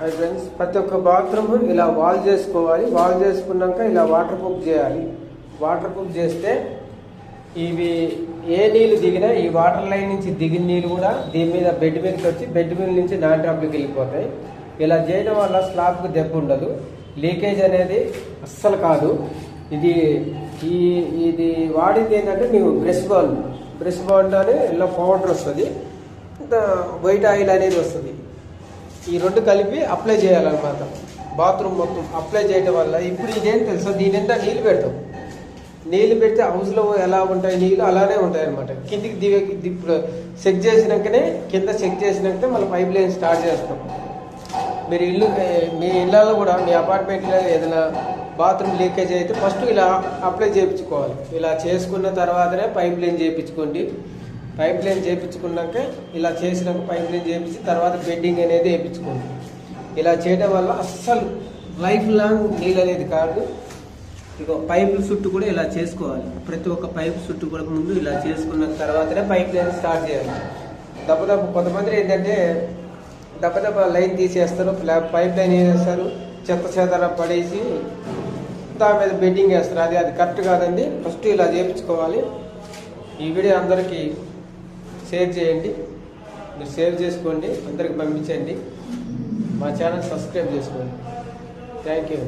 అది ఫ్రెండ్స్, ప్రతి ఒక్క బాత్రూమ్ ఇలా వాల్ చేసుకోవాలి. వాల్ చేసుకున్నాక ఇలా వాటర్ ప్రూఫ్ చేయాలి. వాటర్ ప్రూఫ్ చేస్తే ఇవి ఏ నీళ్ళు దిగినా ఈ వాటర్ లైన్ నుంచి దిగిన నీళ్ళు కూడా దీని మీద బెడ్ మీదకి వచ్చి బెడ్ మీద నుంచి నాన్ డ్రాప్లోకి వెళ్ళిపోతాయి. ఇలా చేయడం వల్ల స్లాబ్కి దెబ్బ ఉండదు, లీకేజ్ అనేది అస్సలు కాదు. ఇది వాడింది ఏంటంటే ನೀವು బ్రష్ బాల్ అని ఇలా పౌడర్ వస్తుంది, వైట్ ఆయిల్ అనేది వస్తుంది. ఈ రెండు కలిపి అప్లై చేయాలన్నమాట. బాత్రూమ్ మొత్తం అప్లై చేయడం వల్ల ఇప్పుడు ఇదేం తెలుసా, దీని ఎంత నీళ్ళు పెడతాం. నీళ్ళు పెడితే హౌస్లో ఎలా ఉంటాయి నీళ్ళు అలానే ఉంటాయి అనమాట. కిందికి ఇప్పుడు చెక్ చేసినాకనే మళ్ళీ పైప్ లైన్ స్టార్ట్ చేస్తాం. మీరు మీ ఇళ్ళలో కూడా మీ అపార్ట్మెంట్లో ఏదైనా బాత్రూమ్ లీకేజ్ అయితే ఫస్ట్ ఇలా అప్లై చేయించుకోవాలి. ఇలా చేసుకున్న తర్వాతనే పైప్ లైన్ చేయించుకోండి. పైప్ లైన్ చేయించుకున్నాక ఇలా చేసినాక పైప్ లైన్ చేయించి తర్వాత బెడ్డింగ్ అనేది వేయించుకోండి. ఇలా చేయడం వల్ల అస్సలు లైఫ్ లాంగ్ నీళ్ళు అనేది కాదు. ఇక పైపుల చుట్టూ కూడా ఇలా చేసుకోవాలి. ప్రతి ఒక్క పైప్ చుట్టూ కూడా ముందు ఇలా చేసుకున్న తర్వాతనే పైప్ లైన్ స్టార్ట్ చేయాలి. కొంతమంది ఏంటంటే దెబ్బ లైన్ తీసేస్తారు, పైప్ లైన్ వేసేస్తారు, చెత్త పడేసి దాని మీద బెడ్డింగ్ వేస్తారు. అది కరెక్ట్ కాదండి. ఫస్ట్ ఇలా చేయించుకోవాలి. ఈ వీడియో అందరికీ షేర్ చేయండి. మీరు షేర్ చేసుకోండి, అందరికి పంపించండి. మా ఛానల్ సబ్స్క్రైబ్ చేసుకోండి. Thank you.